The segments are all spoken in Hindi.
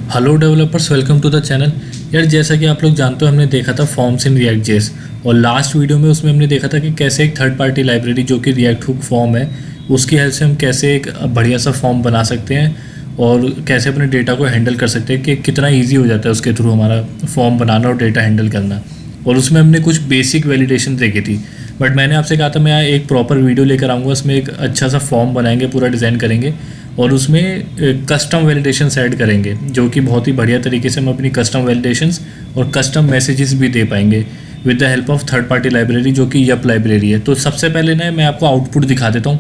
Hello developers, welcome to the channel. यार जैसा कि आप लोग जानते हो, हमने देखा था फॉर्म्स इन रिएक्ट जेएस और लास्ट वीडियो में उसमें हमने देखा था कि कैसे एक थर्ड पार्टी लाइब्रेरी जो कि रिएक्ट हुक फॉर्म है उसकी हेल्प से हम कैसे एक बढ़िया सा फॉर्म बना सकते हैं और कैसे अपने डेटा को हैंडल कर सकते हैं कि कितना ईजी हो जाता है उसके थ्रू हमारा फॉर्म बनाना और डेटा हैंडल करना। और उसमें हमने कुछ बेसिक वैलिडेशन देखी थी, बट मैंने आपसे कहा था मैं एक प्रॉपर वीडियो लेकर आऊँगा, उसमें एक अच्छा सा फॉर्म बनाएंगे, पूरा डिज़ाइन करेंगे और उसमें कस्टम वैलिडेशंस ऐड करेंगे जो कि बहुत ही बढ़िया तरीके से हम अपनी कस्टम वैलिडेशंस और कस्टम मैसेजेस भी दे पाएंगे with the help of third party library जो कि यप लाइब्रेरी है। तो सबसे पहले ना मैं आपको आउटपुट दिखा देता हूँ,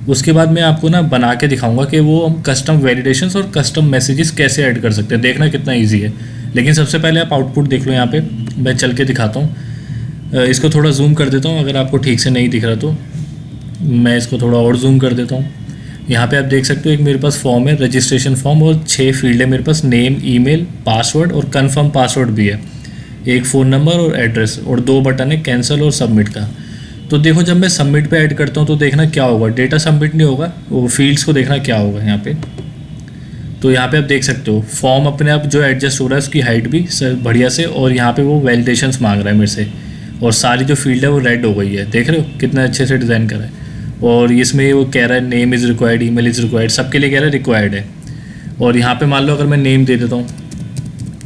उसके बाद मैं आपको ना बना के दिखाऊंगा कि वो हम कस्टम वैलिडेशंस और कस्टम मैसेजेस कैसे ऐड कर सकते हैं। देखना कितना ईजी है। लेकिन सबसे पहले आप आउटपुट देख लो, यहाँ पे मैं चल के दिखाता हूँ। इसको थोड़ा जूम कर देता हूँ, अगर आपको ठीक से नहीं दिख रहा तो मैं इसको थोड़ा और जूम कर देता हूँ। यहाँ पे आप देख सकते हो एक मेरे पास फॉर्म है, रजिस्ट्रेशन फॉर्म, और 6 फील्ड है मेरे पास, नेम, ईमेल, पासवर्ड और कंफर्म पासवर्ड भी है, एक फ़ोन नंबर और एड्रेस, और 2 बटन है, कैंसिल और सबमिट का। तो देखो जब मैं सबमिट पे ऐड करता हूँ तो देखना क्या होगा, डेटा सबमिट नहीं होगा, वो फील्ड्स को देखना क्या होगा यहाँ पे। तो यहाँ पे आप देख सकते हो फॉर्म अपने आप जो एडजस्ट हो रहा है उसकी हाइट भी बढ़िया से, और यहाँ पे वो वैलिडेशंस मांग रहा है मेरे से, और सारी जो फील्ड है वो रेड हो गई है। देख रहे हो कितना अच्छे से डिज़ाइन करा है। और इसमें वो कह रहा है name is required, email is required, सबके लिए कह रहा है रिक्वायर्ड है। और यहाँ पे मान लो अगर मैं नेम दे देता हूँ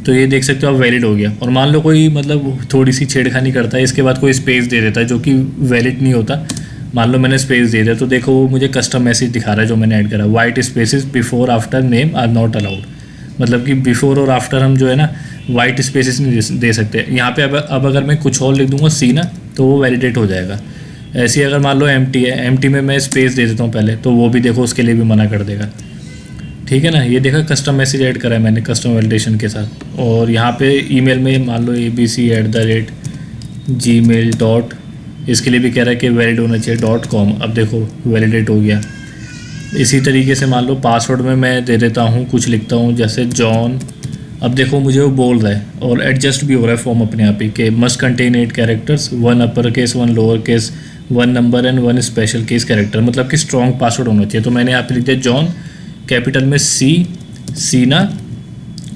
तो ये देख सकते हो आप वैलिड हो गया। और मान लो कोई मतलब थोड़ी सी छेड़खानी करता है, इसके बाद कोई स्पेस दे देता है जो कि वैलिड नहीं होता, मान लो मैंने स्पेस दे दिया, तो देखो वो मुझे कस्टम मैसेज दिखा रहा है जो मैंने ऐड करा, white spaces before after name are not allowed. मतलब कि बिफोर और आफ्टर हम जो है ना वाइट स्पेसिस नहीं दे सकते। यहाँ पे अब अगर मैं कुछ और लिख दूंगा सी ना, तो वो वैलिडेट हो जाएगा। ऐसे ही अगर मान लो एम्प्टी है, एम्प्टी में मैं स्पेस दे देता हूँ पहले, तो वो भी देखो उसके लिए भी मना कर देगा। ठीक है ना, ये देखा कस्टम मैसेज ऐड करा है मैंने कस्टम वैलिडेशन के साथ। और यहाँ पे ईमेल में मान लो abc@gmail. इसके लिए भी कह रहा है कि वैलिड होना चाहिए .com। अब देखो वैलिडेट हो गया। इसी तरीके से मान लो पासवर्ड में मैं दे देता हूँ, कुछ लिखता हूँ जैसे जॉन। अब देखो मुझे वो बोल रहा है और एडजस्ट भी हो रहा है फॉर्म अपने आप ही कि must contain 8 characters, 1 upper case, 1 lower case, 1 number and 1 special case character, मतलब कि स्ट्रॉन्ग पासवर्ड होना चाहिए। तो मैंने यहाँ पे लिख दिया जॉन कैपिटल में सीना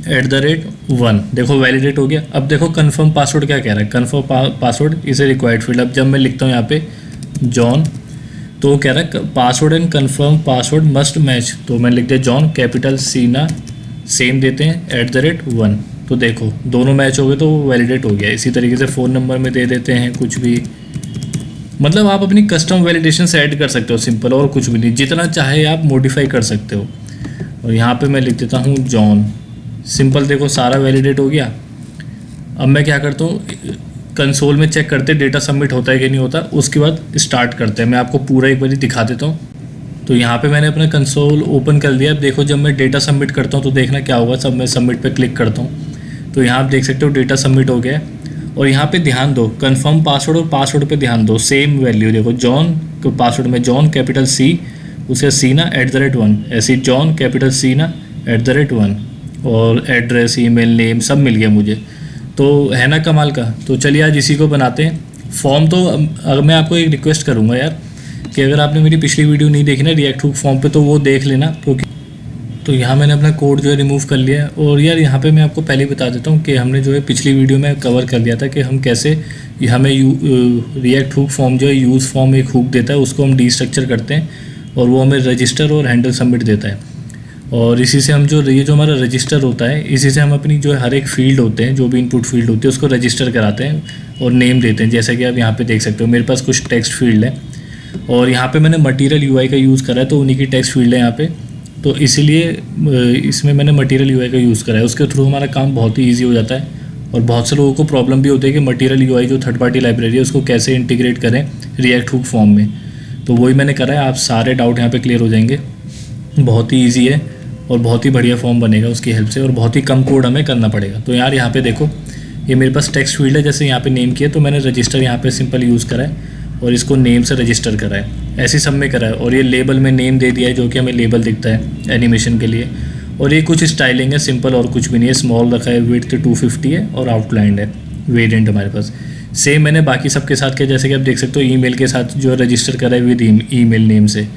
@1। देखो वैलिडेट हो गया। अब देखो कन्फर्म पासवर्ड क्या कह रहा है, confirm password is a required field. अब जब मैं लिखता हूँ यहाँ पे जॉन, तो वो कह रहा है password and confirm password must match, तो मैंने लिख दिया जॉन कैपिटल सीना, सेम देते हैं @1। तो देखो दोनों मैच हो गए तो वैलिडेट हो गया। इसी तरीके से फ़ोन नंबर में दे देते हैं कुछ भी, मतलब आप अपनी कस्टम वैलिडेशन से ऐड कर सकते हो, सिंपल, और कुछ भी नहीं, जितना चाहे आप मॉडिफाई कर सकते हो। और यहाँ पे मैं लिख देता हूँ जॉन, सिंपल, देखो सारा वैलिडेट हो गया। अब मैं क्या करता हूँ, कंसोल में चेक करते डेटा सबमिट होता है कि नहीं होता, उसके बाद स्टार्ट करते हैं। मैं आपको पूरा एक बार दिखा देता हूँ। तो यहाँ पे मैंने अपना कंसोल ओपन कर लिया। अब देखो जब मैं डेटा सबमिट करता हूँ तो देखना क्या होगा, सब मैं सबमिट पे क्लिक करता हूँ तो यहाँ आप देख सकते हो डेटा सबमिट हो गया। और यहाँ पे ध्यान दो कंफर्म पासवर्ड और पासवर्ड पे ध्यान दो, सेम वैल्यू देखो, जॉन पासवर्ड में जॉन कैपिटल सी, उसे सीना @1, ऐसे जॉन कैपिटल सीना @1, और एड्रेस, ईमेल, नेम सब मिल गया मुझे। तो है ना कमाल का। तो चलिए आज इसी को बनाते हैं फॉर्म। तो अगर मैं आपको एक रिक्वेस्ट करूँगा यार कि अगर आपने मेरी पिछली वीडियो नहीं देखी ना रिएक्ट हुक फॉर्म पे, तो वो देख लेना, क्योंकि तो यहाँ मैंने अपना कोड जो है रिमूव कर लिया है। और यार यहाँ पे मैं आपको पहले ही बता देता हूँ कि हमने जो है पिछली वीडियो में कवर कर लिया था कि हम कैसे हमें रिएक्ट हुक फॉर्म जो है यूज़ फॉर्म एक हुक देता है, उसको हम डीस्ट्रक्चर करते हैं और वो हमें रजिस्टर और हैंडल सबमिट देता है। और इसी से हम ये जो हमारा रजिस्टर होता है, इसी से हम अपनी जो हर एक फील्ड होते हैं, जो भी इनपुट फील्ड होती है, उसको रजिस्टर कराते हैं और नेम देते हैं। जैसा कि आप यहाँ पे देख सकते हो मेरे पास कुछ टेक्स्ट फील्ड है और यहाँ पे मैंने मटेरियल यूआई का यूज़ करा है, तो उन्हीं की टेक्स्ट फील्ड है यहाँ पे, तो इसीलिए इसमें मैंने मटेरियल यूआई का यूज़ करा है। उसके थ्रू हमारा काम बहुत ही ईजी हो जाता है। और बहुत से लोगों को प्रॉब्लम भी होती है कि मटेरियल यूआई जो थर्ड पार्टी लाइब्रेरी है उसको कैसे इंटीग्रेट करें रिएक्ट हुक फॉर्म में, तो वही मैंने करा है। आप सारे डाउट यहाँ पर क्लियर हो जाएंगे। बहुत ही ईजी है और बहुत ही बढ़िया फॉर्म बनेगा उसकी हेल्प से, और बहुत ही कम कोड हमें करना पड़ेगा। तो यार यहाँ पे देखो ये मेरे पास टेक्स्ट फील्ड है, जैसे यहाँ पे नेम किया तो मैंने रजिस्टर यहाँ पे सिंपल यूज़ करा है और इसको नेम से रजिस्टर करा है, ऐसे सब में करा है। और ये लेबल में नेम दे दिया है जो कि हमें लेबल दिखता है एनिमेशन के लिए। और ये कुछ स्टाइलिंग है सिंपल, और कुछ भी नहीं है। स्मॉल रखा है, विड्थ 250 है और आउटलाइन है वेरिएंट हमारे पास। सेम मैंने बाकी सब के साथ किया, जैसे कि आप देख सकते हो ईमेल के साथ जो रजिस्टर करा है विद ईमेल नेम से,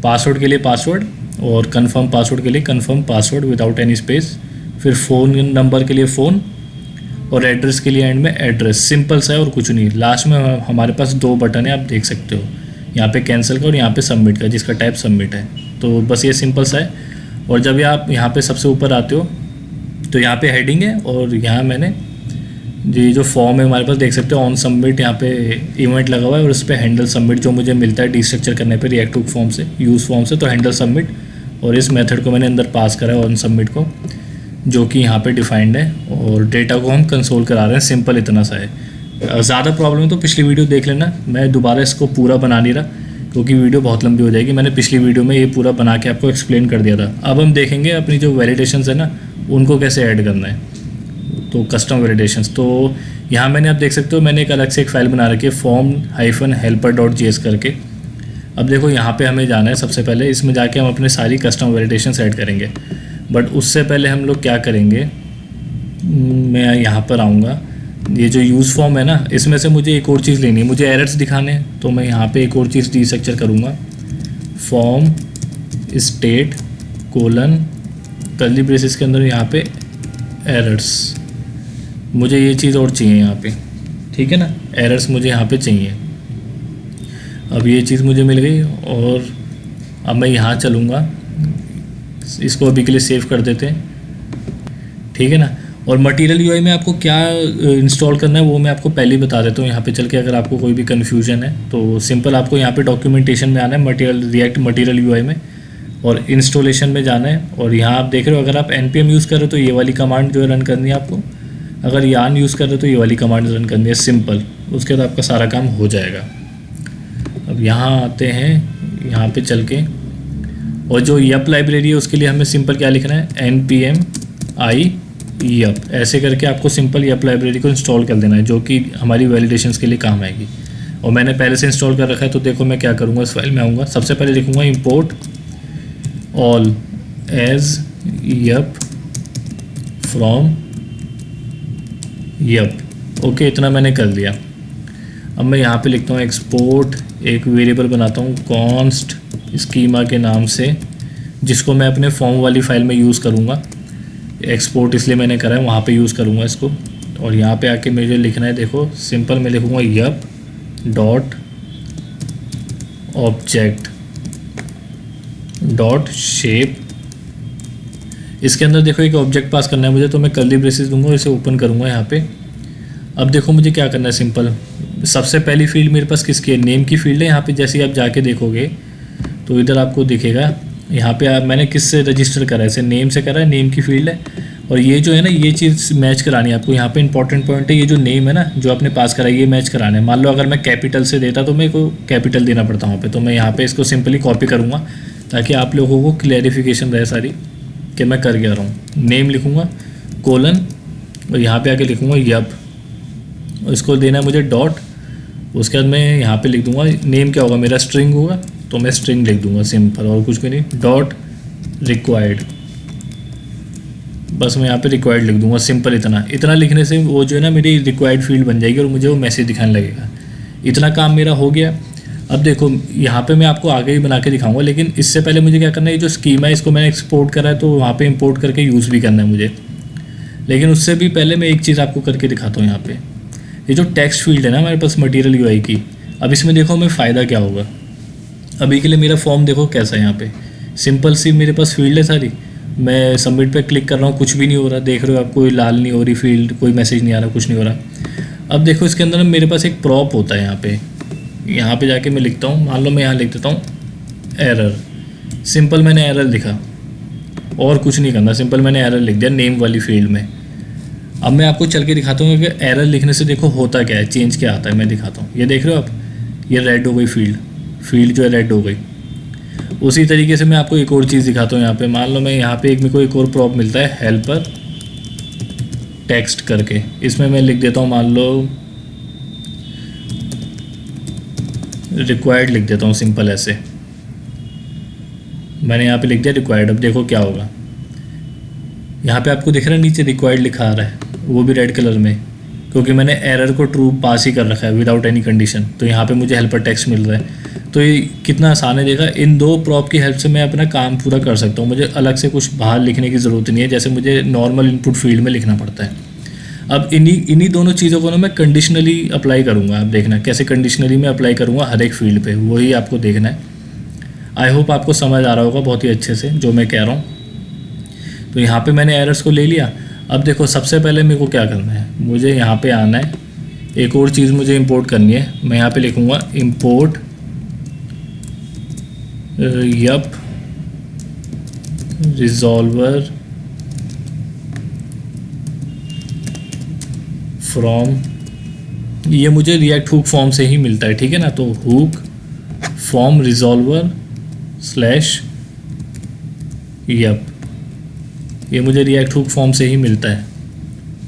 पासवर्ड के लिए पासवर्ड और कन्फर्म पासवर्ड के लिए confirm password without any space, फिर फ़ोन नंबर के लिए फ़ोन, और एड्रेस के लिए एंड में एड्रेस। सिंपल सा है और कुछ नहीं। लास्ट में हमारे पास 2 बटन है, आप देख सकते हो, यहाँ पे कैंसिल का और यहाँ पे सबमिट का, जिसका टाइप सबमिट है। तो बस ये सिंपल सा है। और जब आप यहाँ पे सबसे ऊपर आते हो तो यहाँ पे हेडिंग है, और यहाँ मैंने ये जो फॉर्म है हमारे पास देख सकते हो ऑन सबमिट, यहाँ पे इवेंट लगा हुआ है, और उस पर हैंडल सबमिट जो मुझे मिलता है डिस्ट्रक्चर करने पे रिएक्ट हुक फॉर्म से, यूज़ फॉर्म से, तो हैंडल सबमिट, और इस मेथड को मैंने अंदर पास करा है ऑन सबमिट को, जो कि यहाँ पे डिफाइंड है, और डेटा को हम कंसोल करा रहे हैं। सिंपल इतना सा है। ज़्यादा प्रॉब्लम है तो पिछली वीडियो देख लेना, मैं दोबारा इसको पूरा बना नहीं रहा क्योंकि वीडियो बहुत लंबी हो जाएगी। मैंने पिछली वीडियो में ये पूरा बना के आपको एक्सप्लेन कर दिया था। अब हम देखेंगे अपनी जो वैलिडेशंस है ना, उनको कैसे ऐड करना है, तो कस्टम वैलिडेशंस। तो यहाँ मैंने आप देख सकते हो मैंने एक अलग से एक फ़ाइल बना रखी है form-helper.js करके। अब देखो यहाँ पे हमें जाना है, सबसे पहले इसमें जाके हम अपने सारी कस्टम वैलिडेशंस ऐड करेंगे। बट उससे पहले हम लोग क्या करेंगे, मैं यहाँ पर आऊँगा, ये जो यूज़ फॉर्म है ना, इसमें से मुझे एक और चीज़ लेनी है, मुझे एरर्स दिखाने हैं। तो मैं यहाँ पे एक और चीज़ डीस्ट्रक्चर करूँगा, form state colon curly braces के अंदर यहाँ पे एरर्स, मुझे ये चीज़ और चाहिए यहाँ पे, ठीक है ना, एरर्स मुझे यहाँ पे चाहिए। अब ये चीज़ मुझे मिल गई, और अब मैं यहाँ चलूँगा, इसको अभी के लिए सेव कर देते हैं, ठीक है ना। और मटेरियल यूआई में आपको क्या इंस्टॉल करना है वो मैं आपको पहले ही बता देता हूँ यहाँ पे चल के, अगर आपको कोई भी कन्फ्यूजन है तो सिंपल आपको यहाँ पे डॉक्यूमेंटेशन में आना है, मटेरियल रिएक्ट मटेरियल यूआई में, और इंस्टॉलेशन में जाना है। और यहाँ आप देख रहे हो अगर आप npm यूज़ कर रहे हो तो ये वाली कमांड जो है रन करनी है आपको, अगर yarn यूज़ कर रहे हो तो ये वाली कमांड रन करनी है, सिंपल। उसके बाद आपका सारा काम हो जाएगा। अब यहाँ आते हैं, यहाँ पे चल के, और जो yep लाइब्रेरी है उसके लिए हमें सिंपल क्या लिखना है, npm i yep, ऐसे करके आपको सिंपल yep लाइब्रेरी को इंस्टॉल कर देना है, जो कि हमारी वैलिडेशंस के लिए काम आएगी। और मैंने पहले से इंस्टॉल कर रखा है, तो देखो मैं क्या करूँगा, इस फाइल में आऊँगा, सबसे पहले लिखूँगा import all as yep from yep। Okay, इतना मैंने कर दिया। अब मैं यहाँ पे लिखता हूँ एक्सपोर्ट, एक वेरिएबल बनाता हूँ कॉन्स्ट स्कीमा के नाम से, जिसको मैं अपने फॉर्म वाली फाइल में यूज़ करूँगा। एक्सपोर्ट इसलिए मैंने करा है, वहाँ पे यूज़ करूँगा इसको। और यहाँ पे आके मुझे लिखना है, देखो सिंपल मैं लिखूँगा yup dot object dot shape. इसके अंदर देखो एक ऑब्जेक्ट पास करना है मुझे, तो मैं कर्ली ब्रेसेस दूंगा, इसे ओपन करूँगा यहाँ पे। अब देखो मुझे क्या करना है, सिंपल सबसे पहली फील्ड मेरे पास किसकी है, नेम की फील्ड है। यहाँ पे जैसे ही आप जाके देखोगे तो इधर आपको दिखेगा, यहाँ पे मैंने किससे रजिस्टर करा है, इसे नेम से करा है, नेम की फील्ड है। और ये जो है ना, ये चीज़ मैच करानी है आपको। यहाँ पे इंपॉर्टेंट पॉइंट है, ये जो नेम है ना जो आपने पास करा है, ये मैच कराना है। मान लो अगर मैं कैपिटल से देता तो मेरे को कैपिटल देना पड़ता वहाँ पे, तो मैं यहाँ पे इसको सिंपली कॉपी करूँगा ताकि आप लोगों को क्लैरिफिकेशन रहे सारी कि मैं कर क्या रहा हूँ। नेम लिखूँगा कोलन, और यहाँ पे आके लिखूँगा यप, और इसको देना है मुझे डॉट। उसके बाद मैं यहाँ पे लिख दूँगा, नेम क्या होगा मेरा, स्ट्रिंग होगा, तो मैं स्ट्रिंग लिख दूँगा सिंपल, और कुछ भी नहीं। डॉट रिक्वायर्ड, बस मैं यहाँ पे रिक्वायर्ड लिख दूँगा, सिंपल। इतना लिखने से वो जो है ना मेरी रिक्वायर्ड फील्ड बन जाएगी और मुझे वो मैसेज दिखाने लगेगा। इतना काम मेरा हो गया। अब देखो यहाँ पे मैं आपको आगे ही बना के दिखाऊंगा, लेकिन इससे पहले मुझे क्या करना है, ये जो स्कीमा है इसको मैंने एक्सपोर्ट करा है तो वहाँ पे इंपोर्ट करके यूज़ भी करना है मुझे। लेकिन उससे भी पहले मैं एक चीज़ आपको करके दिखाता हूँ। यहाँ पे ये जो टेक्स्ट फील्ड है ना हमारे पास मटेरियल यूआई की, अब इसमें देखो हमें फ़ायदा क्या होगा। अभी के लिए मेरा फॉर्म देखो कैसा है, यहाँ पे सिंपल सी मेरे पास फील्ड है सारी। मैं सबमिट पे क्लिक कर रहा हूँ, कुछ भी नहीं हो रहा, देख रहे हो आप, कोई लाल नहीं हो रही फील्ड, कोई मैसेज नहीं आ रहा, कुछ नहीं हो रहा। अब देखो इसके अंदर मेरे पास एक प्रॉप होता है। यहाँ पे जाके मैं लिखता हूँ, मान लो मैं यहाँ लिख देता हूँ एरर। सिंपल मैंने एरर लिखा और कुछ नहीं करना, सिंपल मैंने एरर लिख दिया नेम वाली फील्ड में। अब मैं आपको चल के दिखाता हूँ कि एरर लिखने से देखो होता क्या है, चेंज क्या आता है। मैं दिखाता हूँ, ये देख रहे हो आप, ये रेड हो गई फील्ड जो है रेड हो गई। उसी तरीके से मैं आपको एक और चीज़ दिखाता हूँ। यहाँ पे मान लो मैं यहाँ पे मेरे को एक और प्रॉप मिलता है हेल्पर टेक्स्ट करके, इसमें मैं लिख देता हूँ मान लो रिक्वायर्ड लिख देता हूँ, सिंपल ऐसे मैंने यहाँ पे लिख दिया रिक्वायर्ड। अब देखो क्या होगा, यहाँ पे आपको दिख रहा है नीचे रिक्वायर्ड लिखा आ रहा है, वो भी रेड कलर में, क्योंकि मैंने एरर को ट्रू पास ही कर रखा है विदाउट एनी कंडीशन। तो यहाँ पे मुझे हेल्पर टेक्स्ट मिल रहा है। तो तो ये कितना आसान है देखा। इन दो प्रॉप की हेल्प से मैं अपना काम पूरा कर सकता हूँ, मुझे अलग से कुछ बाहर लिखने की ज़रूरत नहीं है, जैसे मुझे नॉर्मल इनपुट फील्ड में लिखना पड़ता है। अब इन्हीं दोनों चीज़ों को ना मैं कंडीशनली अप्लाई करूँगा। आप देखना कैसे कंडीशनली मैं अप्लाई करूँगा हर एक फील्ड पे, वही आपको देखना है। आई होप आपको समझ आ रहा होगा बहुत ही अच्छे से जो मैं कह रहा हूँ। तो यहाँ पे मैंने एरर्स को ले लिया। अब देखो सबसे पहले मेरे को क्या करना है, मुझे यहाँ पे आना है, एक और चीज़ मुझे इंपोर्ट करनी है। मैं यहाँ पे लिखूँगा इंपोर्ट यप रिजॉल्वर फ्रॉम, ये मुझे रिएक्ट हुक फॉर्म से ही मिलता है, ठीक है ना। तो hook form resolver slash yup, ये मुझे रिएक्ट हुक फॉर्म से ही मिलता है,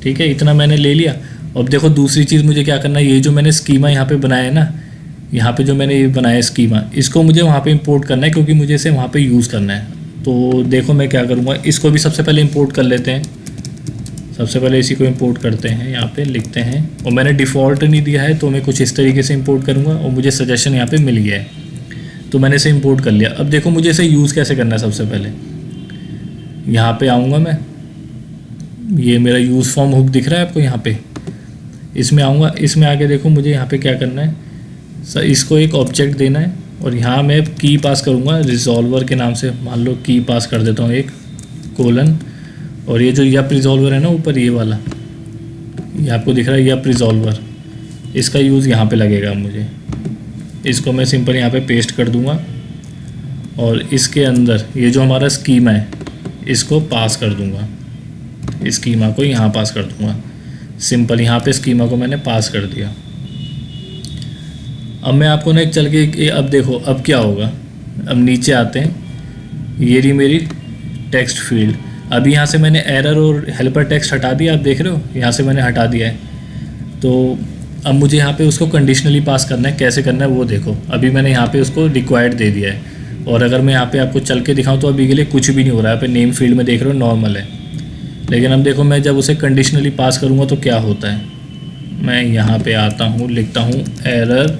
ठीक है। इतना मैंने ले लिया। अब देखो दूसरी चीज़ मुझे क्या करना है, ये जो मैंने स्कीमा यहाँ पे बनाया है ना, यहाँ पे जो मैंने ये बनाया है स्कीमा, इसको मुझे वहाँ पे इंपोर्ट करना है क्योंकि मुझे इसे वहाँ पे यूज़ करना है। तो देखो मैं क्या करूँगा, इसको भी सबसे पहले इंपोर्ट कर लेते हैं। सबसे पहले इसी को इंपोर्ट करते हैं, यहाँ पे लिखते हैं। और मैंने डिफ़ॉल्ट नहीं दिया है तो मैं कुछ इस तरीके से इंपोर्ट करूँगा और मुझे सजेशन यहाँ पे मिल गया है, तो मैंने इसे इंपोर्ट कर लिया। अब देखो मुझे इसे यूज़ कैसे करना है। सबसे पहले यहाँ पे आऊँगा मैं, ये मेरा यूज़ फॉर्म हुक दिख रहा है आपको, यहाँ पे इसमें आऊँगा। इसमें आके देखो मुझे यहाँ पे क्या करना है, सर इसको एक ऑब्जेक्ट देना है और यहाँ मैं की पास करूँगा रिजॉल्वर के नाम से। मान लो की पास कर देता हूँ एक कोलन, और ये जो यप रिजॉल्वर है ना ऊपर ये वाला, ये आपको दिख रहा है यप रिजॉल्वर, इसका यूज़ यहाँ पे लगेगा मुझे। इसको मैं सिंपल यहाँ पे पेस्ट कर दूँगा और इसके अंदर ये जो हमारा स्कीमा है इसको पास कर दूँगा, स्कीमा को यहाँ पास कर दूँगा। सिंपल यहाँ पे स्कीमा को मैंने पास कर दिया। अब मैं आपको ना एक चल के अब देखो अब क्या होगा। अब नीचे आते हैं, ये रही मेरी टेक्स्ट फील्ड। अभी यहाँ से मैंने एरर और हेल्पर टेक्स्ट हटा दिया, आप देख रहे हो यहाँ से मैंने हटा दिया है। तो अब मुझे यहाँ पे उसको कंडीशनली पास करना है, कैसे करना है वो देखो। अभी मैंने यहाँ पे उसको रिक्वायर्ड दे दिया है, और अगर मैं यहाँ पे आपको चल के दिखाऊँ तो अभी के लिए कुछ भी नहीं हो रहा है। यहाँ पे नेम फील्ड में देख रहे हो नॉर्मल है, लेकिन अब देखो मैं जब उसे कंडीशनली पास करूँगा तो क्या होता है। मैं यहाँ पे आता हूँ, लिखता हूँ एरर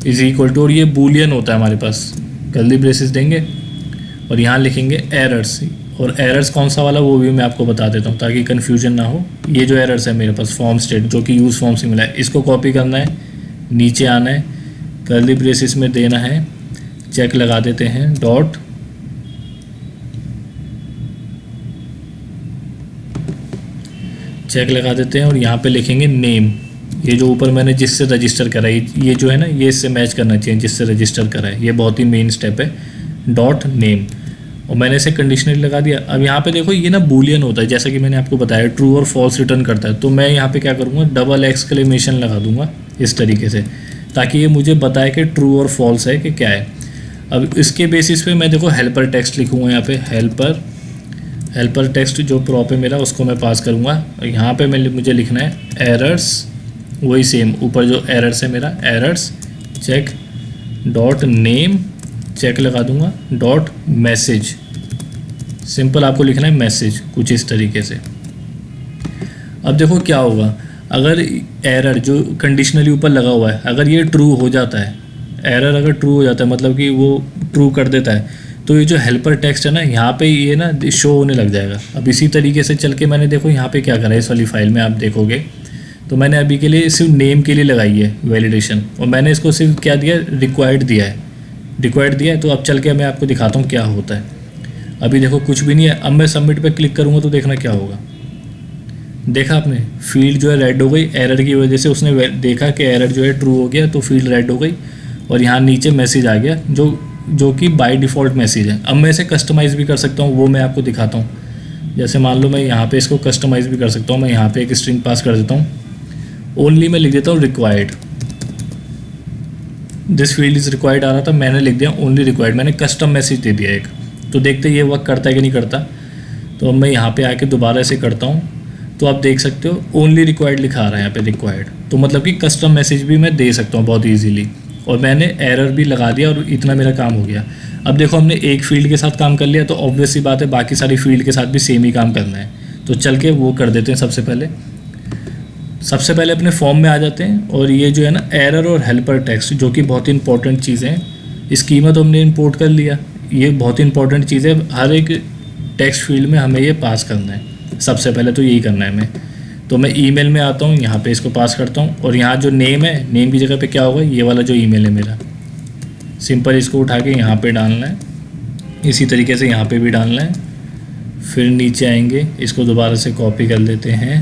इज़ इक्वल टू, और ये बूलियन होता है हमारे पास, कर्ली ब्रेसेस देंगे और यहाँ लिखेंगे एरर्स। और एरर्स कौन सा वाला वो भी मैं आपको बता देता हूँ ताकि कन्फ्यूजन ना हो। ये जो एरर्स है मेरे पास फॉर्म स्टेट जो कि यूज़ फॉर्म से मिला है, इसको कॉपी करना है, नीचे आना है, कर्ली ब्रेसेस में देना है, चेक लगा देते हैं, डॉट चेक लगा देते हैं और यहाँ पे लिखेंगे नेम। ये जो ऊपर मैंने जिससे रजिस्टर करा है, ये जो है ना ये इससे मैच करना चाहिए जिससे रजिस्टर करा है, ये बहुत ही मेन स्टेप है, डॉट नेम। और मैंने इसे कंडीशनली लगा दिया। अब यहाँ पे देखो ये ना बूलियन होता है, जैसा कि मैंने आपको बताया ट्रू और फॉल्स रिटर्न करता है। तो मैं यहाँ पे क्या करूँगा, डबल एक्सक्लेमेशन लगा दूंगा इस तरीके से, ताकि ये मुझे बताए कि ट्रू और फॉल्स है कि क्या है। अब इसके बेसिस पे मैं देखो हेल्पर टेक्स्ट लिखूँगा यहाँ पे, हेल्पर टेक्स्ट जो प्रॉप है मेरा उसको मैं पास करूँगा। और यहाँ पे मुझे लिखना है एरर्स, वही सेम ऊपर जो एरर्स है मेरा errors check dot name, check लगा दूंगा, डॉट मैसेज। सिंपल आपको लिखना है मैसेज कुछ इस तरीके से। अब देखो क्या होगा, अगर एरर जो कंडीशनली ऊपर लगा हुआ है अगर ये ट्रू हो जाता है, एरर अगर ट्रू हो जाता है मतलब कि वो ट्रू कर देता है, तो ये जो हेल्पर टेक्स्ट है ना यहाँ पे ये ना शो होने लग जाएगा। अब इसी तरीके से चल के मैंने देखो यहाँ पे क्या करा है, इस वाली फाइल में आप देखोगे तो मैंने अभी के लिए सिर्फ नेम के लिए लगाई है वैलिडेशन, और मैंने इसको सिर्फ क्या दिया, रिक्वायर्ड दिया है। तो अब चल के मैं आपको दिखाता हूँ क्या होता है। अभी देखो कुछ भी नहीं है। अब मैं सबमिट पे क्लिक करूँगा तो देखना क्या होगा। देखा आपने फील्ड जो है रेड हो गई, एरर की वजह से उसने देखा कि एरर जो है ट्रू हो गया तो फील्ड रेड हो गई, और यहाँ नीचे मैसेज आ गया जो कि बाय डिफ़ॉल्ट मैसेज है। अब मैं इसे कस्टमाइज़ भी कर सकता हूँ, वो मैं आपको दिखाता हूँ। जैसे मान लो मैं यहाँ पे इसको कस्टमाइज़ भी कर सकता हूँ। मैं यहाँ पे एक स्ट्रिंग पास कर देता हूँ, ओनली मैं लिख देता हूँ required, this field is required आ रहा था, मैंने लिख दिया ओनली रिक्वायर्ड, मैंने कस्टम मैसेज दे दिया एक। तो देखते ये वर्क करता है कि नहीं करता। तो अब मैं यहाँ पे आके दोबारा ऐसे करता हूँ तो आप देख सकते हो ओनली रिक्वायर्ड लिखा आ रहा है यहाँ पे रिक्वायर्ड। तो मतलब कि कस्टम मैसेज भी मैं दे सकता हूँ बहुत ईजीली, और मैंने एरर भी लगा दिया और इतना मेरा काम हो गया। अब देखो हमने एक फील्ड के साथ काम कर लिया तो ऑब्वियस सी बात है बाकी सारी फील्ड के साथ भी सेम ही काम करना है। तो चल के वो कर देते हैं। सबसे पहले सबसे पहले अपने फॉर्म में आ जाते हैं और ये जो है ना एरर और हेल्पर टेक्स्ट जो कि बहुत ही इंपॉर्टेंट चीज़ें हैं, स्कीमा तो हमने इंपोर्ट कर लिया, ये बहुत ही इंपॉर्टेंट चीज़ है, हर एक टेक्स्ट फील्ड में हमें ये पास करना है। सबसे पहले तो यही करना है हमें। तो मैं ईमेल में आता हूँ, यहाँ पे इसको पास करता हूँ और यहाँ जो नेम है, नेम की जगह पे क्या होगा, ये वाला जो ईमेल है मेरा, सिंपल इसको उठा के यहाँ पे डालना है, इसी तरीके से यहाँ पे भी डालना है। फिर नीचे आएंगे, इसको दोबारा से कॉपी कर लेते हैं।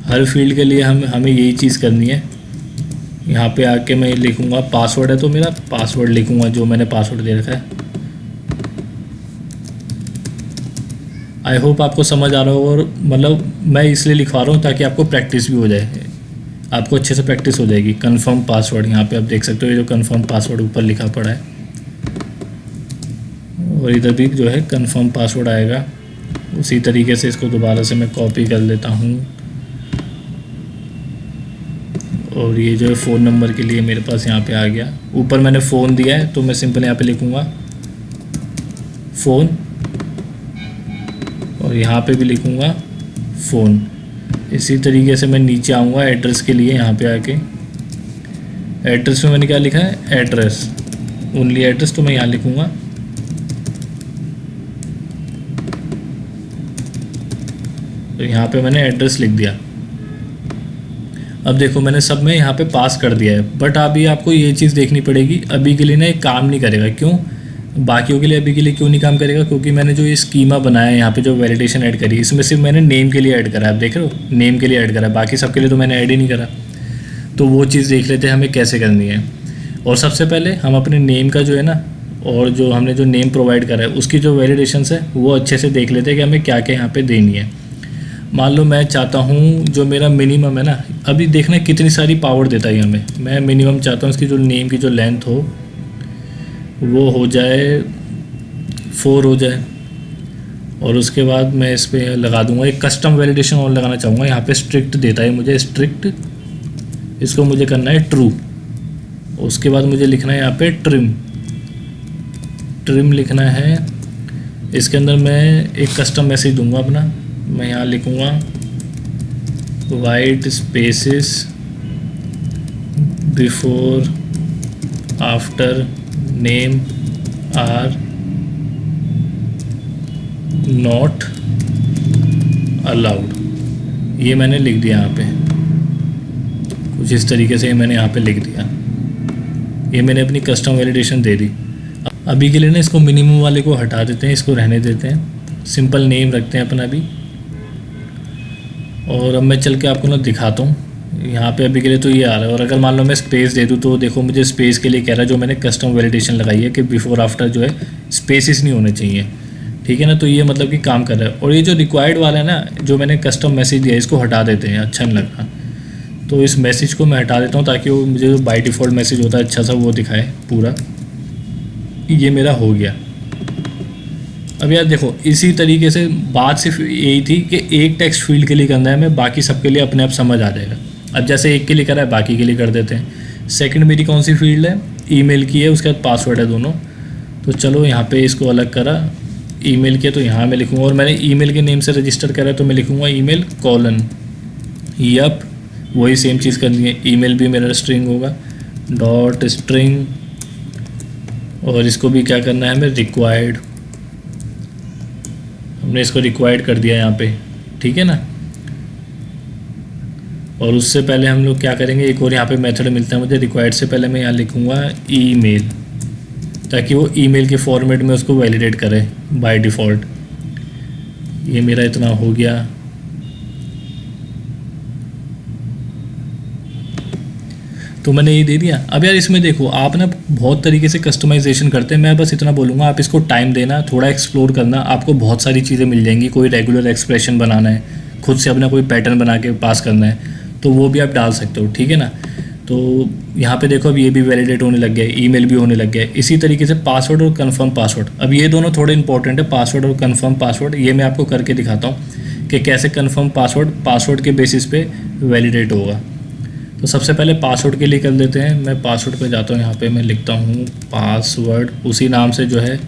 हर फील्ड के लिए हमें यही चीज़ करनी है। यहाँ पे आके मैं लिखूँगा पासवर्ड है तो मेरा पासवर्ड लिखूँगा जो मैंने पासवर्ड दे रखा है। आई होप आपको समझ आ रहा हो, और मतलब मैं इसलिए लिखवा रहा हूँ ताकि आपको प्रैक्टिस भी हो जाए, आपको अच्छे से प्रैक्टिस हो जाएगी। कन्फर्म पासवर्ड, यहाँ पे आप देख सकते हो ये जो कन्फर्म पासवर्ड ऊपर लिखा पड़ा है, और इधर भी जो है कन्फर्म पासवर्ड आएगा। उसी तरीके से इसको दोबारा से मैं कॉपी कर लेता हूँ, और ये जो है फ़ोन नंबर के लिए मेरे पास यहाँ पे आ गया। ऊपर मैंने फ़ोन दिया है तो मैं सिंपल यहाँ पे लिखूँगा फ़ोन, और यहाँ पे भी लिखूँगा फ़ोन। इसी तरीके से मैं नीचे आऊँगा एड्रेस के लिए, यहाँ पे आके एड्रेस में मैंने क्या लिखा है, एड्रेस, ओनली एड्रेस, तो मैं यहाँ लिखूँगा। तो यहाँ पे मैंने एड्रेस लिख दिया। अब देखो मैंने सब में यहाँ पे पास कर दिया है, बट अभी आपको ये चीज़ देखनी पड़ेगी, अभी के लिए ना ये काम नहीं करेगा। क्यों? बाकियों के लिए अभी के लिए क्यों नहीं काम करेगा? क्योंकि मैंने जो ये स्कीमा बनाया है, यहाँ पे जो वैलिडेशन ऐड करी, इसमें सिर्फ मैंने नेम के लिए ऐड करा है। आप देख रहे हो, नेम के लिए ऐड करा है, बाकी सब के लिए तो मैंने ऐड ही नहीं करा। तो वो चीज़ देख लेते हैं हमें कैसे करनी है। और सबसे पहले हम अपने नेम का जो है ना, और जो हमने जो नेम प्रोवाइड करा है उसकी जो वैलिडेशन है वो अच्छे से देख लेते हैं कि हमें क्या क्या यहाँ पर देनी है। मान लो मैं चाहता हूँ जो मेरा मिनिमम है ना, अभी देखना कितनी सारी पावर देता है हमें। मैं मिनिमम चाहता हूँ इसकी जो नेम की जो लेंथ हो वो हो जाए 4 हो जाए, और उसके बाद मैं इस पर लगा दूंगा एक कस्टम वैलिडेशन और लगाना चाहूँगा। यहाँ पे स्ट्रिक्ट देता है मुझे, स्ट्रिक्ट, इसको मुझे करना है ट्रू। उसके बाद मुझे लिखना है यहाँ पे ट्रिम, ट्रिम लिखना है। इसके अंदर मैं एक कस्टम मैसेज दूंगा अपना, मैं यहाँ लिखूँगा white spaces before after name are not allowed. ये मैंने लिख दिया यहाँ पे, कुछ इस तरीके से मैंने यहाँ पे लिख दिया। ये मैंने अपनी कस्टम वैलिडेशन दे दी। अभी के लिए ना इसको मिनिमम वाले को हटा देते हैं, इसको रहने देते हैं, सिंपल नेम रखते हैं अपना अभी। और अब मैं चल के आपको ना दिखाता हूँ। यहाँ पे अभी के लिए तो ये आ रहा है, और अगर मान लो मैं स्पेस दे दूँ तो देखो मुझे स्पेस के लिए कह रहा है, जो मैंने कस्टम वैलिडेशन लगाई है कि बिफोर आफ्टर जो है स्पेसिस नहीं होने चाहिए, ठीक है ना। तो ये मतलब कि काम कर रहा है। और ये जो रिक्वायर्ड वाला है ना, जो मैंने कस्टम मैसेज दिया, इसको हटा देते हैं, अच्छा नहीं लग रहा। तो इस मैसेज को मैं हटा देता हूँ ताकि वो मुझे जो बाई डिफ़ॉल्ट मैसेज होता है अच्छा सा वो दिखाए पूरा। ये मेरा हो गया। अब यार देखो, इसी तरीके से बात सिर्फ यही थी कि एक टेक्स्ट फील्ड के लिए करना है हमें, बाकी सबके लिए अपने आप समझ आ जाएगा। अब जैसे एक के लिए करा है, बाकी के लिए कर देते हैं। सेकंड मेरी कौन सी फील्ड है, ईमेल की है, उसके बाद पासवर्ड है दोनों। तो चलो यहाँ पे इसको अलग करा, ईमेल के, तो यहाँ मैं लिखूँगा, और मैंने ईमेल के नेम से रजिस्टर करा है तो मैं लिखूँगा ईमेल कॉलन। यप, वही सेम चीज़ करनी है। ईमेल भी मेरा स्ट्रिंग होगा, डॉट स्ट्रिंग, और इसको भी क्या करना है हमें, रिक्वायर्ड। हमने इसको रिक्वायर्ड कर दिया यहाँ पे, ठीक है ना। और उससे पहले हम लोग क्या करेंगे, एक और यहाँ पे मेथड मिलता है मुझे, रिक्वायर्ड से पहले मैं यहाँ लिखूँगा ईमेल, ताकि वो ईमेल के फॉर्मेट में उसको वैलिडेट करे बाय डिफ़ॉल्ट। ये मेरा इतना हो गया। तो मैंने ये दे दिया। अब यार इसमें देखो, आप ना बहुत तरीके से कस्टमाइजेशन करते हैं। मैं बस इतना बोलूँगा, आप इसको टाइम देना, थोड़ा एक्सप्लोर करना, आपको बहुत सारी चीज़ें मिल जाएंगी। कोई रेगुलर एक्सप्रेशन बनाना है, खुद से अपना कोई पैटर्न बना के पास करना है, तो वो भी आप डाल सकते हो, ठीक है ना। तो यहाँ पे देखो, अब ये भी वैलिडेट होने लग गया है, ईमेल भी होने लग गया है। इसी तरीके से पासवर्ड और कन्फर्म पासवर्ड, अब ये दोनों थोड़े इंपॉर्टेंट है, पासवर्ड और कन्फर्म पासवर्ड। ये मैं आपको करके दिखाता हूँ कि कैसे कन्फर्म पासवर्ड के बेसिस पे वैलिडेट होगा। तो सबसे पहले पासवर्ड के लिए कर लेते हैं। मैं पासवर्ड पे जाता हूँ, यहाँ पे मैं लिखता हूँ पासवर्ड, उसी नाम से जो है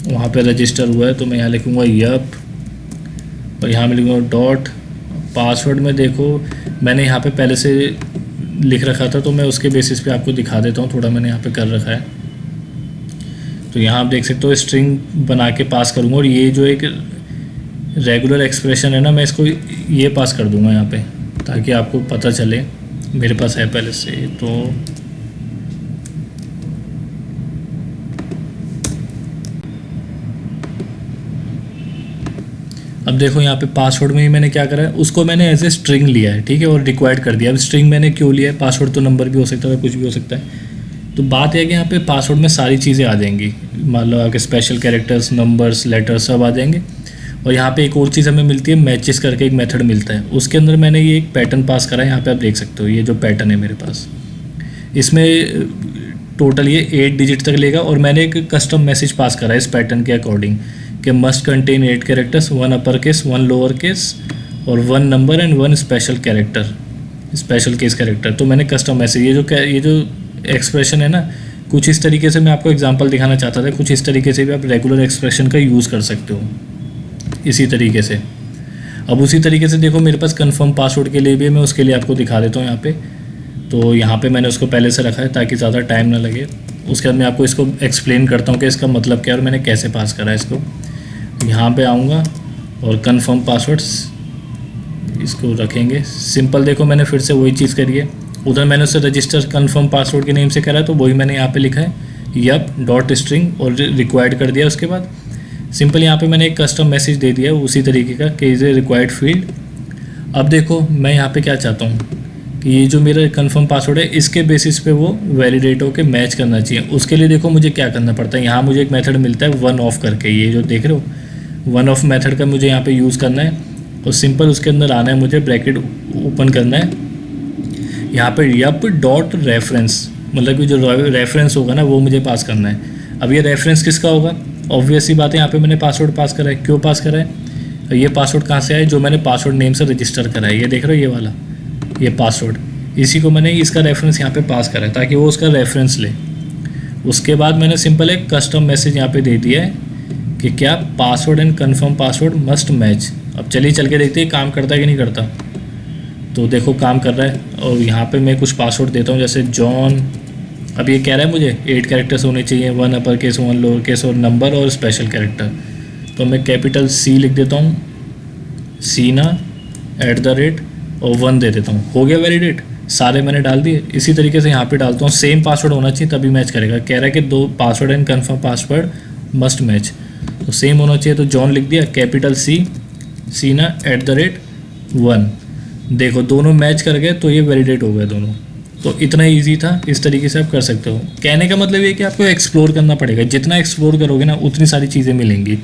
वहाँ पे रजिस्टर हुआ है, तो मैं यहाँ लिखूँगा यप, और यहाँ मैं लिखूँगा डॉट पासवर्ड में देखो मैंने यहाँ पे पहले से लिख रखा था, तो मैं उसके बेसिस पे आपको दिखा देता हूँ। थोड़ा मैंने यहाँ पे कर रखा है, तो यहाँ आप देख सकते हो स्ट्रिंग बना के पास करूँगा, और ये जो एक रेगुलर एक्सप्रेशन है ना, मैं इसको ये पास कर दूँगा यहाँ पे, ताकि आपको पता चले मेरे पास है पहले से। तो अब देखो यहाँ पे पासवर्ड में ही मैंने क्या करा है, उसको मैंने एज ए स्ट्रिंग लिया है, ठीक है, और रिक्वायर्ड कर दिया। अब स्ट्रिंग मैंने क्यों लिया है, पासवर्ड तो नंबर भी हो सकता है, कुछ भी हो सकता है। तो बात है कि यहाँ पे पासवर्ड में सारी चीज़ें आ जाएंगी, मान लो आपके स्पेशल कैरेक्टर्स, नंबर्स, लेटर्स सब आ जाएंगे। और यहाँ पे एक और चीज़ हमें मिलती है, मैचेस करके एक मेथड मिलता है, उसके अंदर मैंने ये एक पैटर्न पास करा है। यहाँ पे आप देख सकते हो ये जो पैटर्न है मेरे पास, इसमें टोटल ये 8 डिजिट तक लेगा, और मैंने एक कस्टम मैसेज पास करा है इस पैटर्न के अकॉर्डिंग कि must contain 8 characters, 1 upper case, 1 lower case और 1 number and 1 special character, special case character. तो मैंने कस्टम मैसेज, ये जो एक्सप्रेशन है ना, कुछ इस तरीके से मैं आपको एग्जांपल दिखाना चाहता था, कुछ इस तरीके से भी आप रेगुलर एक्सप्रेशन का यूज़ कर सकते हो इसी तरीके से। अब उसी तरीके से देखो मेरे पास कंफर्म पासवर्ड के लिए भी, मैं उसके लिए आपको दिखा देता हूँ यहाँ पे। तो यहाँ पे मैंने उसको पहले से रखा है ताकि ज़्यादा टाइम ना लगे। उसके बाद मैं आपको इसको एक्सप्लेन करता हूँ कि इसका मतलब क्या है और मैंने कैसे पास करा है इसको। यहाँ पे आऊँगा और कंफर्म पासवर्ड्स इसको रखेंगे सिंपल। देखो मैंने फिर से वही चीज़ करी है, उधर मैंने उसे रजिस्टर कंफर्म पासवर्ड के नेम से करा है, तो वही मैंने यहाँ पे लिखा है यप डॉट स्ट्रिंग और रिक्वायर्ड कर दिया। उसके बाद सिंपल यहाँ पे मैंने एक कस्टम मैसेज दे दिया उसी तरीके का कि इज़ ए रिक्वायर्ड फील्ड। अब देखो मैं यहाँ पे क्या चाहता हूँ कि ये जो मेरा कंफर्म पासवर्ड है इसके बेसिस पे वो वैलिडेट होकर मैच करना चाहिए। उसके लिए देखो मुझे क्या करना पड़ता है, यहाँ मुझे एक मेथड मिलता है वन ऑफ करके, ये जो देख रहे हो वन ऑफ मेथड का मुझे यहाँ पे यूज़ करना है। और सिंपल उसके अंदर आना है, मुझे ब्रैकेट ओपन करना है, यहाँ पे यप डॉट रेफरेंस, मतलब कि जो रेफरेंस होगा ना वो मुझे पास करना है। अब ये रेफरेंस किसका होगा, ऑब्वियस सी बात है, यहाँ पे मैंने पासवर्ड पास करा है। क्यों पास करा है, ये पासवर्ड कहाँ से आया, जो मैंने पासवर्ड नेम से रजिस्टर करा है, ये देख रहे हो ये वाला, ये पासवर्ड, इसी को मैंने इसका रेफरेंस यहाँ पे पास करा है ताकि वो उसका रेफरेंस ले। उसके बाद मैंने सिंपल एक कस्टम मैसेज यहाँ पे दे दिया है कि क्या password and confirm password must match. अब चलिए चल के देखते हैं काम करता है कि नहीं करता। तो देखो काम कर रहा है, और यहाँ पे मैं कुछ पासवर्ड देता हूँ जैसे जॉन। अब ये कह रहा है मुझे 8 कैरेक्टर्स होने चाहिए, 1 अपर केस, 1 लोअर केस और नंबर और स्पेशल कैरेक्टर। तो मैं कैपिटल C लिख देता हूँ, सीना @ और 1 दे देता हूँ। हो गया वैलिडेट, सारे मैंने डाल दिए। इसी तरीके से यहाँ पे डालता हूँ, सेम पासवर्ड होना चाहिए तभी मैच करेगा। कह रहा है कि 2 password and confirm password must match, तो सेम होना चाहिए। तो जॉन लिख दिया, कैपिटल C, सीना @ 1। देखो दोनों मैच कर गए, तो ये वैलिडेट हो गए दोनों। तो इतना इजी था, इस तरीके से आप कर सकते हो। कहने का मतलब ये कि आपको एक्सप्लोर करना पड़ेगा, जितना एक्सप्लोर करोगे ना उतनी सारी चीज़ें मिलेंगी।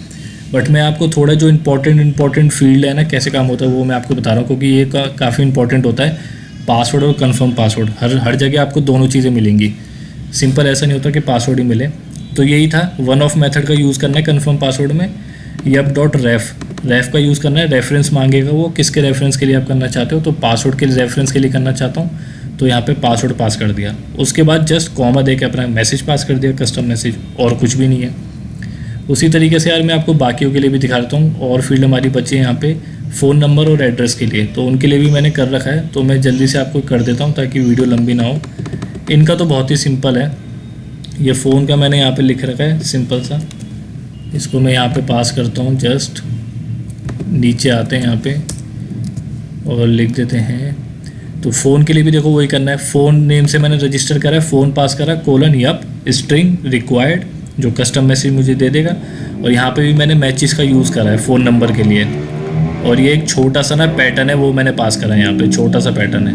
बट मैं आपको थोड़ा जो इंपॉर्टेंट फील्ड है ना, कैसे काम होता है वो मैं आपको बता रहा हूँ, क्योंकि ये काफ़ी इंपॉर्टेंट होता है। पासवर्ड और कंफर्म पासवर्ड हर जगह आपको दोनों चीज़ें मिलेंगी, सिंपल ऐसा नहीं होता कि पासवर्ड ही मिले। तो यही था, वन ऑफ मेथड का यूज़ करना है कन्फर्म पासवर्ड में, यप डॉट रेफ का यूज़ करना है। रेफरेंस मांगेगा वो, किसके रेफरेंस के लिए आप करना चाहते हो, तो पासवर्ड के रेफरेंस के लिए करना चाहता हूँ, तो यहाँ पे पासवर्ड पास कर दिया। उसके बाद जस्ट कॉमा दे के अपना मैसेज पास कर दिया, कस्टम मैसेज, और कुछ भी नहीं है। उसी तरीके से यार मैं आपको बाकियों के लिए भी दिखा देता हूँ। और फील्ड हमारी बची है यहाँ पे फ़ोन नंबर और एड्रेस के लिए, तो उनके लिए भी मैंने कर रखा है। तो मैं जल्दी से आपको कर देता हूँ ताकि वीडियो लंबी ना हो। इनका तो बहुत ही सिंपल है, ये फ़ोन का मैंने यहाँ पर लिख रखा है सिंपल सा, इसको मैं यहाँ पर पास करता हूँ। जस्ट नीचे आते हैं यहाँ पर और लिख देते हैं। तो फ़ोन के लिए भी देखो वही करना है, फ़ोन नेम से मैंने रजिस्टर करा है, फ़ोन पास करा, कोलन यप स्ट्रिंग रिक्वायर्ड, जो कस्टम मैसेज मुझे दे देगा। और यहाँ पे भी मैंने मैचेस का यूज़ करा है फ़ोन नंबर के लिए। और ये एक छोटा सा ना पैटर्न है वो मैंने पास करा है, यहाँ पे छोटा सा पैटर्न है,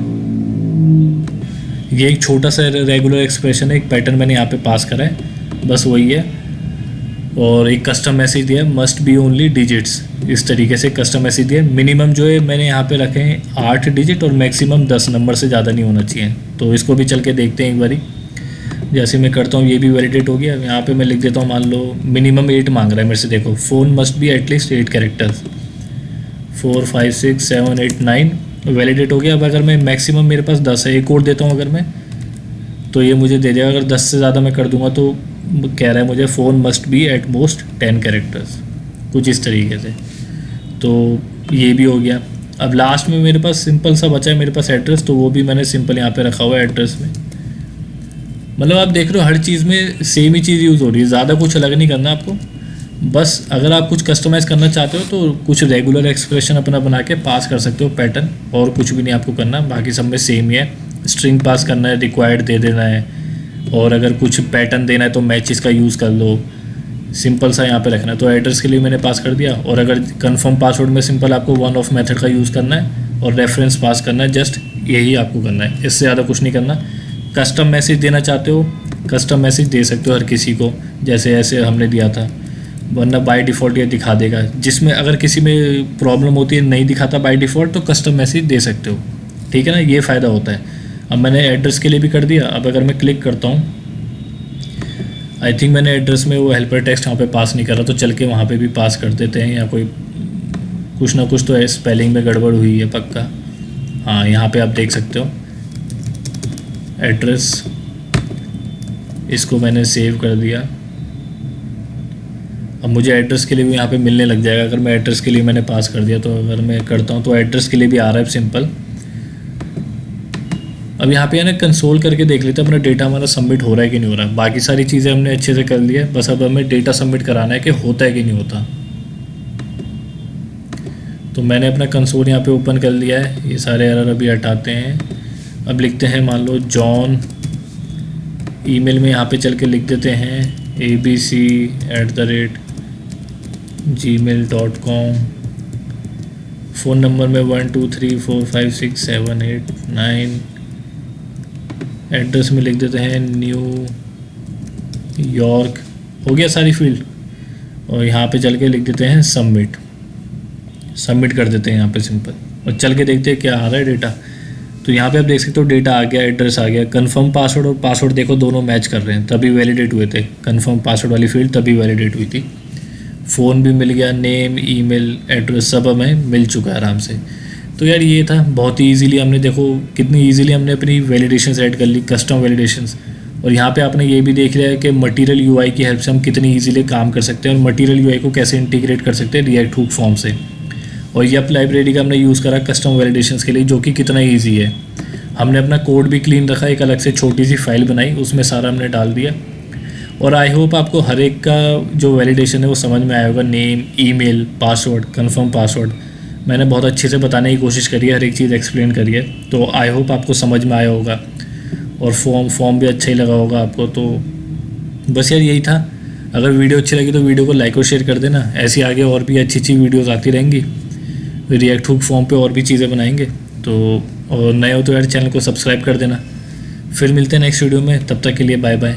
ये एक छोटा सा रेगुलर एक्सप्रेशन है, एक पैटर्न मैंने यहाँ पे पास करा है, बस वही है। और एक कस्टम मैसेज दिया है, मस्ट बी ओनली डिजिट्स, इस तरीके से कस्टम मैसेज दिया। मिनिमम जो है मैंने यहाँ पे रखे हैं 8 डिजिट और मैक्सिमम 10 नंबर से ज़्यादा नहीं होना चाहिए। तो इसको भी चल के देखते हैं एक बारी। जैसे मैं करता हूँ, ये भी वैलिडेट हो गया। यहाँ पे मैं लिख देता हूँ, मान लो मिनिमम 8 मांग रहा है मेरे से। देखो phone must be at least 8 characters, 4 5 6 7 8 9 validate हो गया। अब अगर मैं मैक्सिमम मेरे पास 10 है, एक और देता हूँ अगर मैं, तो ये मुझे दे देगा। अगर 10 से ज़्यादा मैं कर दूँगा तो कह रहा है मुझे phone must be at most 10 characters, कुछ इस तरीके से। तो ये भी हो गया। अब लास्ट में मेरे पास सिंपल सा बचा है मेरे पास एड्रेस, तो वो भी मैंने सिंपल यहाँ पे रखा हुआ है एड्रेस में। मतलब आप देख रहे हो हर चीज़ में सेम ही चीज़ यूज़ हो रही है, ज़्यादा कुछ अलग नहीं करना आपको। बस अगर आप कुछ कस्टमाइज़ करना चाहते हो तो कुछ रेगुलर एक्सप्रेशन अपना बना के पास कर सकते हो पैटर्न, और कुछ भी नहीं आपको करना, बाकी सब में सेम ही है। स्ट्रिंग पास करना है, रिक्वायर्ड दे देना है, और अगर कुछ पैटर्न देना है तो मैचेस का यूज़ कर लो, सिंपल सा यहाँ पे रखना है। तो एड्रेस के लिए मैंने पास कर दिया, और अगर कंफर्म पासवर्ड में सिंपल आपको वन ऑफ मेथड का यूज़ करना है और रेफरेंस पास करना है, जस्ट यही आपको करना है, इससे ज़्यादा कुछ नहीं करना। कस्टम मैसेज देना चाहते हो, कस्टम मैसेज दे सकते हो हर किसी को, जैसे ऐसे हमने दिया था, वरना बाय डिफ़ॉल्ट ये दिखा देगा। जिसमें अगर किसी में प्रॉब्लम होती है नहीं दिखाता बाय डिफ़ॉल्ट, तो कस्टम मैसेज दे सकते हो, ठीक है ना, ये फ़ायदा होता है। अब मैंने एड्रेस के लिए भी कर दिया। अब अगर मैं क्लिक करता हूँ, आई थिंक मैंने एड्रेस में वो हेल्पर टेक्स्ट वहाँ पे पास नहीं करा, तो चल के वहाँ पे भी पास कर देते हैं, या कोई कुछ ना कुछ तो है, स्पेलिंग में गड़बड़ हुई है पक्का। हाँ, यहाँ पे आप देख सकते हो एड्रेस, इसको मैंने सेव कर दिया। अब मुझे एड्रेस के लिए भी यहाँ पे मिलने लग जाएगा, अगर मैं एड्रेस के लिए मैंने पास कर दिया। तो अगर मैं करता हूँ तो एड्रेस के लिए भी आ रहा है सिंपल। अब यहाँ पे है ना कंसोल करके देख लेते हैं अपना डेटा हमारा सबमिट हो रहा है कि नहीं हो रहा है। बाकी सारी चीज़ें हमने अच्छे से कर लिया है, बस अब हमें डेटा सबमिट कराना है कि होता है कि नहीं होता। तो मैंने अपना कंसोल यहाँ पे ओपन कर लिया है, ये सारे एरर अभी हटाते हैं। अब लिखते हैं मान लो जॉन, ईमेल में यहाँ पे चल के लिख देते हैं abc@gmail.com, फ़ोन नंबर में 12345678 एड्रेस में लिख देते हैं न्यू यॉर्क, हो गया सारी फील्ड। और यहाँ पे चल के लिख देते हैं सबमिट, सबमिट कर देते हैं यहाँ पे सिंपल, और चल के देखते हैं क्या आ रहा है डेटा। तो यहाँ पे आप देख सकते हो डेटा आ गया, एड्रेस आ गया, कंफर्म पासवर्ड और पासवर्ड देखो दोनों मैच कर रहे हैं, तभी वैलिडेट हुए थे। कंफर्म पासवर्ड वाली फील्ड तभी वैलिडेट हुई थी। फ़ोन भी मिल गया, नेम, ईमेल, एड्रेस सब हमें मिल चुका है आराम से। तो यार ये था, बहुत ही ईजीली हमने, देखो कितनी ईजीली हमने अपनी वैलिडेशंस ऐड कर ली, कस्टम वैलिडेशंस। और यहाँ पे आपने ये भी देख लिया है कि मटेरियल यूआई की हेल्प से हम कितनी ईजीली काम कर सकते हैं, और मटेरियल यूआई को कैसे इंटीग्रेट कर सकते हैं रिएक्ट हुक फॉर्म से। और यप लाइब्रेरी का हमने यूज़ करा कस्टम वैलिडेशंस के लिए, जो कि कितना ईजी है। हमने अपना कोड भी क्लीन रखा, एक अलग से छोटी सी फाइल बनाई, उसमें सारा हमने डाल दिया। और आई होप आपको हर एक का जो वैलिडेशन है वो समझ में आया होगा। Name, email, password, confirm password मैंने बहुत अच्छे से बताने की कोशिश करी है, हर एक चीज़ एक्सप्लेन करी है। तो आई होप आपको समझ में आया होगा, और फॉर्म भी अच्छा ही लगा होगा आपको। तो बस यार यही था। अगर वीडियो अच्छी लगी तो वीडियो को लाइक और शेयर कर देना। ऐसी आगे और भी अच्छी अच्छी वीडियोज़ आती रहेंगी, रिएक्ट हुक फॉर्म पे और भी चीज़ें बनाएंगे। तो और नए हो तो यार चैनल को सब्सक्राइब कर देना। फिर मिलते हैं नेक्स्ट वीडियो में, तब तक के लिए बाय बाय।